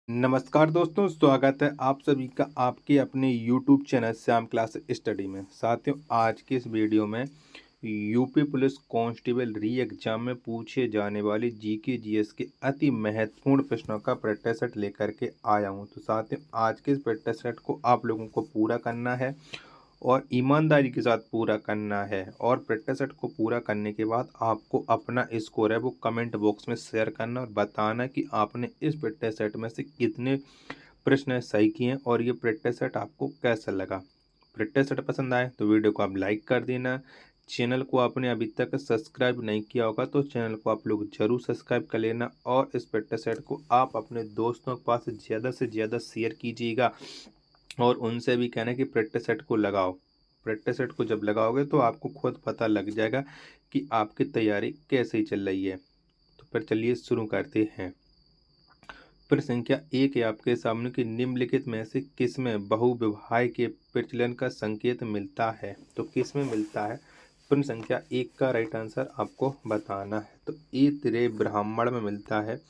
नमस्कार दोस्तों, स्वागत है आप सभी का आपके अपने YouTube channel Shyam class study में। साथियों, आज के इस वीडियो में यूपी पुलिस कांस्टेबल री एग्जाम में पूछे जाने वाली जीके जीएस के अति महत्वपूर्ण प्रश्नों का प्रैक्टिस सेट लेकर के आया हूं। तो साथियों, आज के इस प्रैक्टिस सेट को आप लोगों को पूरा करना है और ईमानदारी के साथ पूरा करना है। और प्रैक्टिस सेट को पूरा करने के बाद आपको अपना स्कोर है वो कमेंट बॉक्स में शेयर करना और बताना कि आपने इस प्रैक्टिस सेट में से कितने प्रश्न सही किए हैं और ये प्रैक्टिस सेट आपको कैसा लगा। प्रैक्टिस सेट पसंद आए तो वीडियो को आप लाइक कर देना। चैनल को आपने अभी तक सब्सक्राइब नहीं किया होगा तो चैनल को आप लोग जरूर सब्सक्राइब कर लेना और इस प्रैक्टिस सेट को आप अपने दोस्तों के पास ज़्यादा से ज़्यादा शेयर कीजिएगा और उनसे भी कहना कि प्रैक्टिस सेट को लगाओ। प्रैक्टिस सेट को जब लगाओगे तो आपको खुद पता लग जाएगा कि आपकी तैयारी कैसे चल रही है। तो फिर चलिए शुरू करते हैं। प्रश्न संख्या 1 है आपके सामने कि निम्नलिखित में से किसमें बहुविवाह के प्रचलन का संकेत मिलता है। तो किसमें मिलता है, प्रश्न संख्या 1 का राइट आंसर आपको बताना है। तो ए तिरे ब्राह्मण में मिलता है,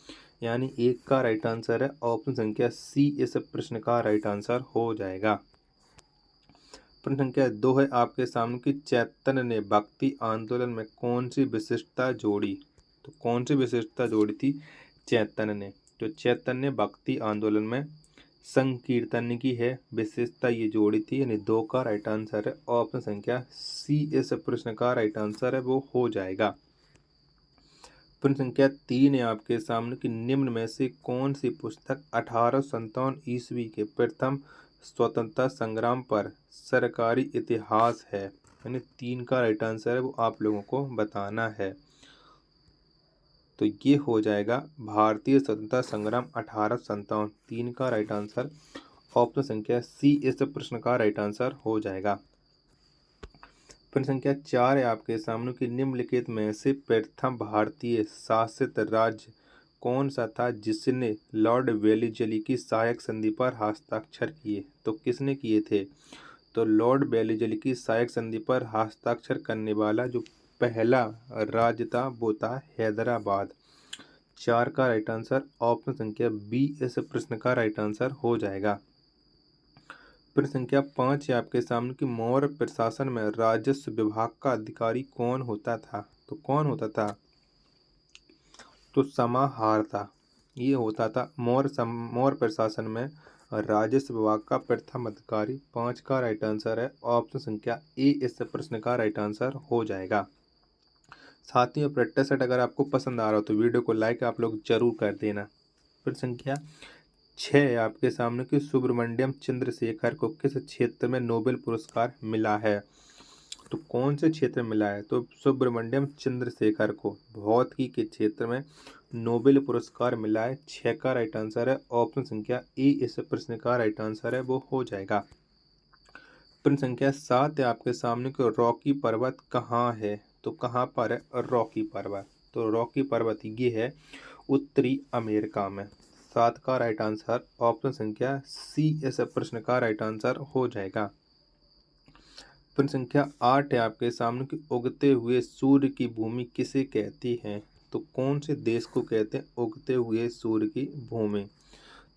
यानी 1 का राइट आंसर है। ऑप्शन संख्या सी इस प्रश्न का राइट आंसर हो जाएगा। प्रश्न संख्या 2 है आपके सामने कि चैतन्य ने भक्ति आंदोलन में कौन सी विशिष्टता जोड़ी। तो कौन सी विशिष्टता जोड़ी थी चैतन्य ने। तो चैतन्य भक्ति आंदोलन में संकीर्तन की है विशेषता ये जोड़ी थी, यानी 2 का राइट आंसर है। ऑप्शन संख्या सी इस प्रश्न का राइट आंसर है वो हो जाएगा। प्रश्न संख्या 3 है आपके सामने कि निम्न में से कौन सी पुस्तक 1857 ईस्वी के प्रथम स्वतंत्रता संग्राम पर सरकारी इतिहास है, यानी 3 का राइट आंसर है वो आप लोगों को बताना है। तो ये हो जाएगा भारतीय स्वतंत्रता संग्राम 1857, 3 का राइट आंसर। ऑप्शन संख्या सी इस प्रश्न का राइट आंसर हो जाएगा। प्रश्न संख्या 4 है आपके सामने कि निम्नलिखित में से प्रथम भारतीय शासित राज्य कौन सा था जिसने लॉर्ड वेलिजली की सहायक संधि पर हस्ताक्षर किए। तो किसने किए थे। तो लॉर्ड वेलिजली की सहायक संधि पर हस्ताक्षर करने वाला जो पहला राज्य था वो था हैदराबाद। 4 का राइट आंसर। ऑप्शन संख्या बी इस प्रश्न का राइट आंसर हो जाएगा। प्रश्न संख्या 5 है आपके सामने कि मौर्य प्रशासन में राजस्व विभाग का अधिकारी कौन होता था। तो कौन होता था, तो समाहर्ता ये होता था। मौर्य प्रशासन में राजस्व विभाग का प्रथम अधिकारी। 5 का राइट आंसर है। ऑप्शन संख्या ए इस प्रश्न का राइट आंसर हो जाएगा। साथियों, प्रैक्टिस सेट अगर आपको पसंद आ रहा हो तो वीडियो को लाइक आप लोग जरूर कर देना। प्रश्न संख्या 6 है आपके सामने कि सुब्रमण्यम चंद्रशेखर को किस क्षेत्र में नोबेल पुरस्कार मिला है। तो कौन से क्षेत्र में मिला है, तो सुब्रमण्यम चंद्रशेखर को भौतिकी के क्षेत्र में नोबेल पुरस्कार मिला है। 6 का राइट आंसर है। ऑप्शन संख्या ए इस प्रश्न का राइट आंसर है वो हो जाएगा। प्रश्न संख्या 7 है आपके सामने कि रॉकी पर्वत कहाँ है। तो कहाँ पर है रॉकी पर्वत, तो रॉकी पर्वत ये है उत्तरी अमेरिका में। 7 का राइट आंसर। ऑप्शन संख्या सी इस प्रश्न का राइट आंसर हो जाएगा। प्रश्न संख्या 8 है आपके सामने कि उगते हुए सूर्य की भूमि किसे कहती है। तो कौन से देश को कहते हैं उगते हुए सूर्य की भूमि।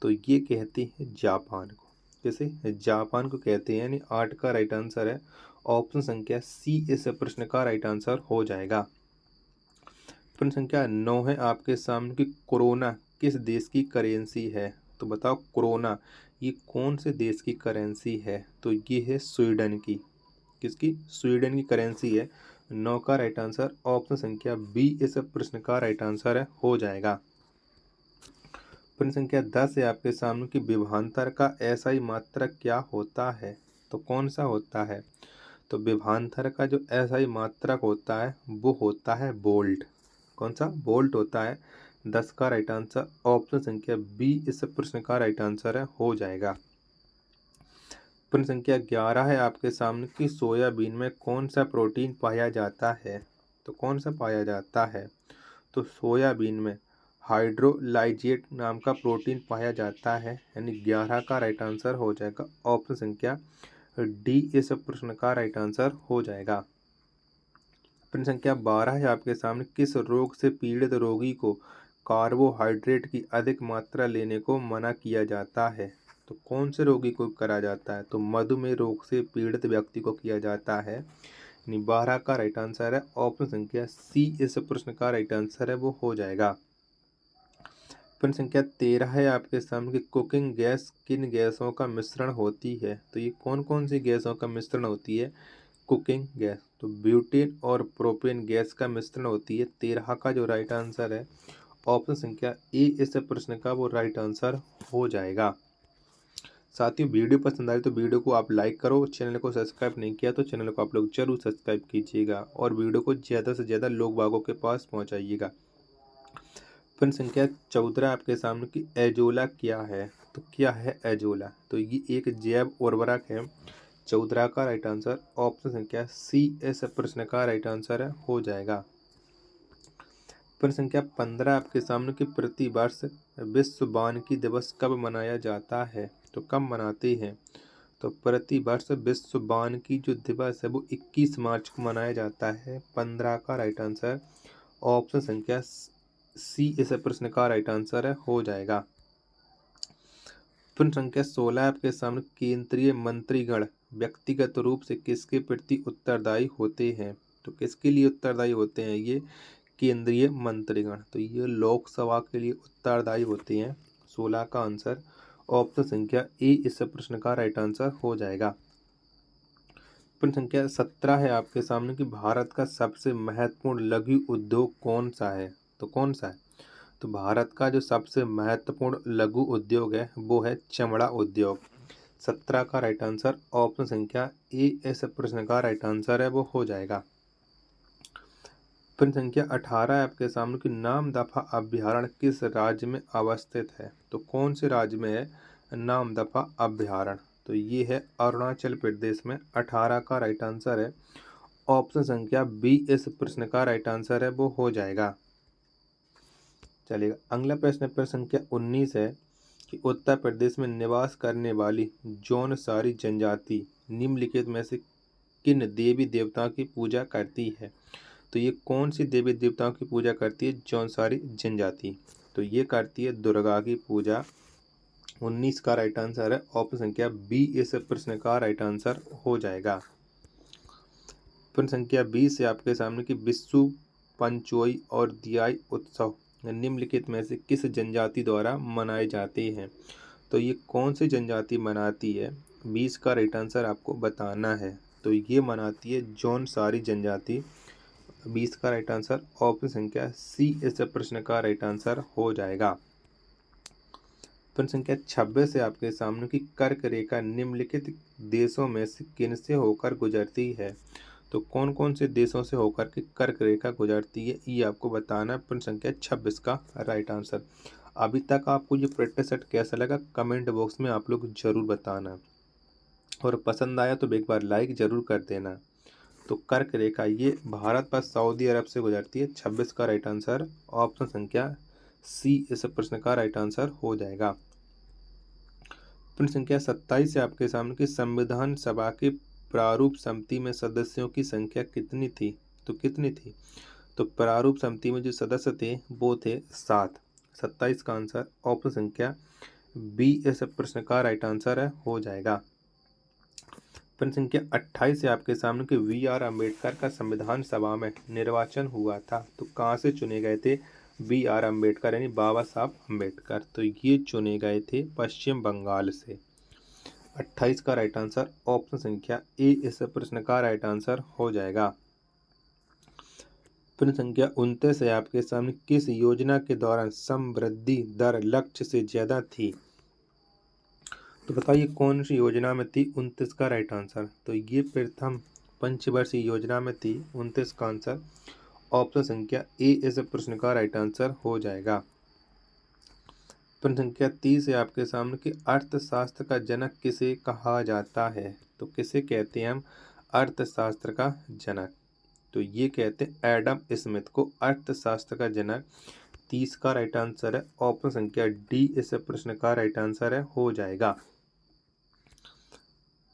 तो ये कहती है जापान को। किसे, जापान को कहते हैं, यानी 8 का राइट आंसर है। ऑप्शन संख्या सी इस प्रश्न का राइट आंसर हो जाएगा। प्रश्न संख्या 9 है आपके सामने कि कोरोना किस देश की करेंसी है। तो बताओ कोरोना ये कौन से देश की करेंसी है। तो ये है स्वीडन की। किसकी, स्वीडन की करेंसी है। 9 का राइट आंसर। ऑप्शन संख्या बी इस प्रश्न का राइट आंसर है हो जाएगा। प्रश्न संख्या 10 है आपके सामने कि विभवांतर का एसआई मात्रक क्या होता है। तो कौन सा होता है, तो विभवांतर का जो एसआई मात्रक होता है वो होता है वोल्ट। कौन सा, वोल्ट होता है। 10 का राइट आंसर। ऑप्शन संख्या बी इस प्रश्न का राइट आंसर है हो जाएगा। प्रश्न संख्या 11 है आपके सामने कि सोयाबीन में कौन सा प्रोटीन पाया जाता है। तो कौन सा पाया जाता है, तो सोयाबीन में हाइड्रोलाइजेट नाम का प्रोटीन पाया जाता है, यानी 11 का राइट आंसर हो जाएगा। ऑप्शन संख्या डी इस प्रश्न का राइट आंसर हो जाएगा। प्रश्न संख्या 12 है आपके सामने किस रोग से पीड़ित रोगी को कार्बोहाइड्रेट की अधिक मात्रा लेने को मना किया जाता है? तो कौन से रोगी को करा जाता है? तो मधुमेह रोग से पीड़ित व्यक्ति को किया जाता है। 12 का राइट आंसर है ऑप्शन संख्या सी। इस प्रश्न का राइट आंसर है वो हो जाएगा। प्रश्न संख्या 13 है आपके सामने कि कुकिंग गैस किन गैसों का मिश्रण होती है? तो ये कौन कौन सी गैसों का मिश्रण होती है कुकिंग गैस? तो ब्यूटेन और प्रोपेन गैस का मिश्रण होती है। 13 का जो राइट आंसर है ऑप्शन संख्या ए इस प्रश्न का वो राइट आंसर हो जाएगा। साथियों, वीडियो पसंद आए तो वीडियो को आप लाइक करो। चैनल को सब्सक्राइब नहीं किया तो चैनल को आप लोग जरूर सब्सक्राइब कीजिएगा और वीडियो को ज़्यादा से ज़्यादा लोग बागों के पास पहुंचाइएगा। प्रश्न संख्या 14 आपके सामने कि एजोला क्या है? तो क्या है एजोला? तो ये एक जैव उर्वरक है। 14 का राइट आंसर ऑप्शन संख्या सी इस प्रश्न का राइट आंसर है हो जाएगा। प्रश्न संख्या 15 आपके सामने कि प्रति वर्ष विश्व वानिकी दिवस कब मनाया जाता है? तो कब मनाते हैं? तो प्रति वर्ष विश्व वानिकी जो दिवस है वो 21 मार्च को मनाया जाता है। 15 का राइट आंसर ऑप्शन संख्या सी इस प्रश्न का राइट आंसर है हो जाएगा। प्रश्न संख्या 16 आपके सामने केंद्रीय मंत्रीगण व्यक्तिगत रूप से किसके प्रति उत्तरदायी होते हैं? तो किसके लिए उत्तरदायी होते हैं ये केंद्रीय मंत्रीगण? तो ये लोकसभा के लिए उत्तरदायी होते हैं। 16 का आंसर ऑप्शन संख्या ए इस प्रश्न का राइट आंसर हो जाएगा। प्रश्न संख्या 17 है आपके सामने कि भारत का सबसे महत्वपूर्ण लघु उद्योग कौन सा है? तो कौन सा है? तो भारत का जो सबसे महत्वपूर्ण लघु उद्योग है वो है चमड़ा उद्योग। 17 का राइट आंसर ऑप्शन संख्या ए इस प्रश्न का राइट आंसर है वो हो जाएगा। प्रश्न संख्या 18 है आपके सामने कि नामदफा अभ्यारण्य किस राज्य में अवस्थित है? तो कौन से राज्य में है नामदफा अभ्यारण्य? तो ये है अरुणाचल प्रदेश में। 18 का राइट आंसर है ऑप्शन संख्या बी इस प्रश्न का राइट आंसर है वो हो जाएगा। चलिएगा, अगला प्रश्न प्रश्न संख्या 19 है कि उत्तर प्रदेश में निवास करने वाली जौनसारी जनजाति निम्नलिखित में से किन देवी देवताओं की पूजा करती है? तो ये कौन सी देवी देवताओं की पूजा करती है जौनसारी जनजाति? तो ये करती है दुर्गा की पूजा। 19 का राइट आंसर है ऑप्शन संख्या बी इस प्रश्न का राइट आंसर हो जाएगा। प्रश्न संख्या 20 है आपके सामने कि विशु पंचोई और दियाई उत्सव निम्नलिखित में से किस जनजाति द्वारा मनाए जाते हैं? तो ये कौन सी जनजाति मनाती है? 20 का राइट आंसर आपको बताना है। तो ये मनाती है जौनसारी जनजाति। 20 का राइट आंसर ऑप्शन संख्या सी इस प्रश्न का राइट आंसर हो जाएगा। प्रश्न संख्या 26 है आपके सामने की कर्क रेखा निम्नलिखित देशों में से किनसे होकर गुजरती है? तो कौन कौन से देशों से होकर के कर्क रेखा गुजरती है ये आपको बताना है। प्रश्न संख्या 26 का राइट आंसर। अभी तक आपको ये प्रैक्टिस सेट कैसा लगा कमेंट बॉक्स में आप लोग जरूर बताना और पसंद आया तो एक बार लाइक जरूर कर देना। तो कर्क रेखा ये भारत पर सऊदी अरब से गुजरती है। 26 का राइट आंसर ऑप्शन संख्या सी इस प्रश्न का राइट आंसर हो जाएगा। प्रश्न संख्या 27 है आपके सामने कि संविधान सभा के प्रारूप समिति में सदस्यों की संख्या कितनी थी? तो कितनी थी? तो प्रारूप समिति में जो सदस्य थे वो थे 7। 27 का आंसर ऑप्शन संख्या बी इस प्रश्न का राइट आंसर है हो जाएगा। प्रश्न संख्या 28 है आपके सामने कि वी.आर. अम्बेडकर का संविधान सभा में निर्वाचन हुआ था तो कहाँ से चुने गए थे वी.आर. अम्बेडकर यानी बाबा साहब अम्बेडकर? तो ये चुने गए थे पश्चिम बंगाल से। 28 का राइट आंसर ऑप्शन संख्या ए इस प्रश्न का राइट आंसर हो जाएगा। प्रश्न संख्या 29 है आपके सामने किस योजना के दौरान समवृद्धि दर लक्ष्य से ज्यादा थी? तो बताइए कौन सी योजना में थी? 29 का राइट आंसर। तो ये प्रथम पंचवर्षीय योजना में थी। 29 का आंसर ऑप्शन संख्या ए इस प्रश्न का राइट आंसर हो जाएगा। प्रश्न संख्या 30 है आपके सामने कि अर्थशास्त्र का जनक किसे कहा जाता है? तो किसे कहते हैं हम अर्थशास्त्र का जनक? तो ये कहते हैं एडम स्मिथ को अर्थशास्त्र का जनक। 30 का राइट आंसर है ऑप्शन संख्या डी इस प्रश्न का राइट आंसर है हो जाएगा।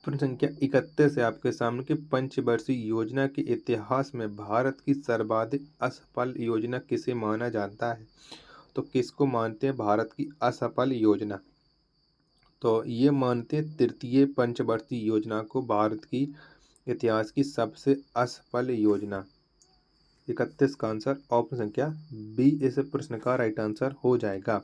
प्रश्न संख्या 31 है आपके सामने कि पंचवर्षीय योजना के इतिहास में भारत की सर्वाधिक असफल योजना किसे माना जाता है? तो किसको मानते हैं भारत की असफल योजना? तो ये मानते हैं तृतीय पंचवर्षीय योजना को भारत की इतिहास की सबसे असफल योजना। 31 का आंसर ऑप्शन संख्या बी इस प्रश्न का राइट आंसर हो जाएगा।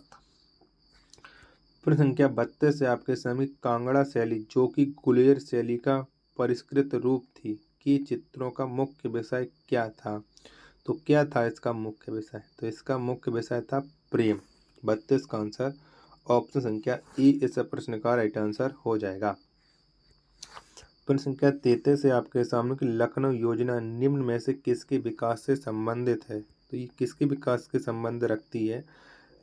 प्रश्न संख्या 32 से आपके सामने कांगड़ा शैली जो कि गुलेर शैली का परिष्कृत रूप थी कि चित्रों का मुख्य विषय क्या था? तो क्या था इसका मुख्य विषय? तो इसका मुख्य विषय था प्रेम। 32 का आंसर ऑप्शन संख्या ई इस प्रश्न का राइट आंसर हो जाएगा। प्रश्न संख्या 33 से आपके सामने की लखनऊ योजना निम्न में से किसके विकास से संबंधित है? तो ये किसके विकास के संबंध रखती है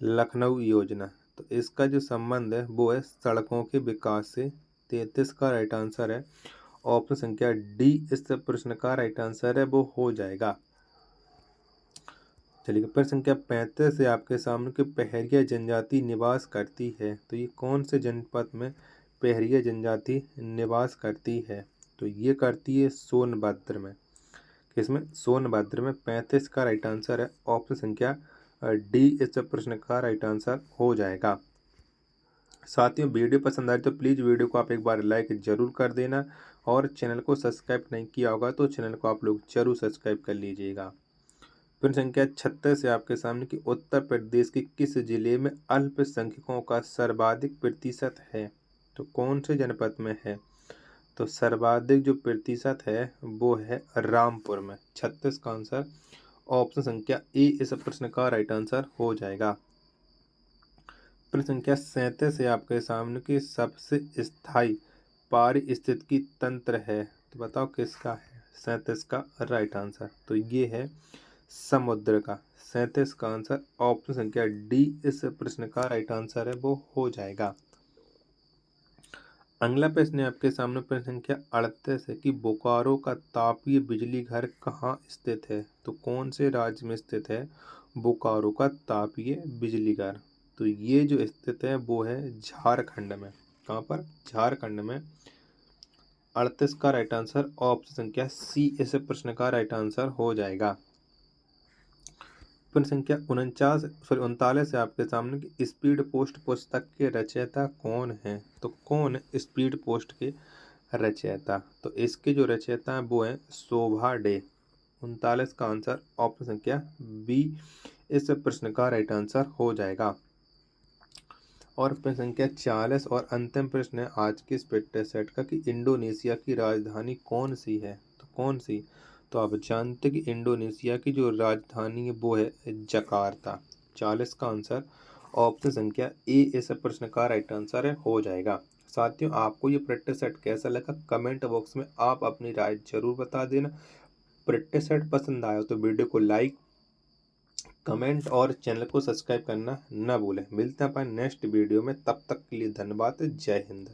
लखनऊ योजना? तो इसका जो संबंध है वो है सड़कों के विकास से। 33 का राइट आंसर है ऑप्शन संख्या डी इस प्रश्न का राइट आंसर है वो हो जाएगा। चलिए प्रश्न संख्या 35 से आपके सामने की पहरिया जनजाति निवास करती है। तो ये कौन से जनपद में पहरिया जनजाति निवास करती है? तो ये करती है सोनभद्र में। किसमें? सोनभद्र में। 35 का राइट आंसर है ऑप्शन संख्या डी इस प्रश्न का राइट आंसर हो जाएगा। साथियों वीडियो पसंद आए तो प्लीज़ वीडियो को आप एक बार लाइक जरूर कर देना और चैनल को सब्सक्राइब नहीं किया होगा तो चैनल को आप लोग जरूर सब्सक्राइब कर लीजिएगा। प्रश्न संख्या 36 से आपके सामने कि उत्तर प्रदेश के किस जिले में अल्पसंख्यकों का सर्वाधिक प्रतिशत है? तो कौन से जनपद में है? तो सर्वाधिक जो प्रतिशत है वो है रामपुर में। 36 का आंसर ऑप्शन संख्या ए इस प्रश्न का राइट आंसर हो जाएगा। प्रश्न संख्या 37 है आपके सामने कि सबसे स्थायी पारिस्थितिकी तंत्र है। तो बताओ किसका है? 37 का राइट आंसर तो ये है समुद्र का। 37 का आंसर ऑप्शन संख्या डी इस प्रश्न का राइट आंसर है वो हो जाएगा। अगला प्रश्न है आपके सामने प्रश्न संख्या 38 है कि बोकारो का तापीय बिजली घर कहाँ स्थित है? तो कौन से राज्य में स्थित है बोकारो का तापीय बिजली घर? तो ये जो स्थित है वो है झारखंड में। कहाँ पर? झारखंड में। 38 का राइट आंसर ऑप्शन संख्या सी इस प्रश्न का राइट आंसर हो जाएगा। प्रश्न संख्या 39 है आपके सामने की स्पीड पोस्ट पुस्तक के रचयिता कौन है? तो कौन है स्पीड पोस्ट के रचयिता? तो इसके जो रचयिता हैं वो हैं शोभा डे। 39 का आंसर ऑप्शन संख्या बी इस प्रश्न का राइट आंसर हो जाएगा। और प्रश्न संख्या 40 और अंतिम प्रश्न है आज के इस प्रैक्टिस सेट का कि इंडोनेशिया की राजधानी कौन सी है? तो कौन सी? तो आप जानते कि इंडोनेशिया की जो राजधानी है वो है जकार्ता। 40 का आंसर ऑप्शन संख्या ए इस प्रश्न का राइट आंसर है हो जाएगा। साथियों आपको ये प्रैक्टिस सेट कैसा लगा कमेंट बॉक्स में आप अपनी राय जरूर बता देना। प्रैक्टिस सेट पसंद आया तो वीडियो को लाइक कमेंट और चैनल को सब्सक्राइब करना न भूलें। मिलते हैं अपन नेक्स्ट वीडियो में, तब तक के लिए धन्यवाद। जय हिंद।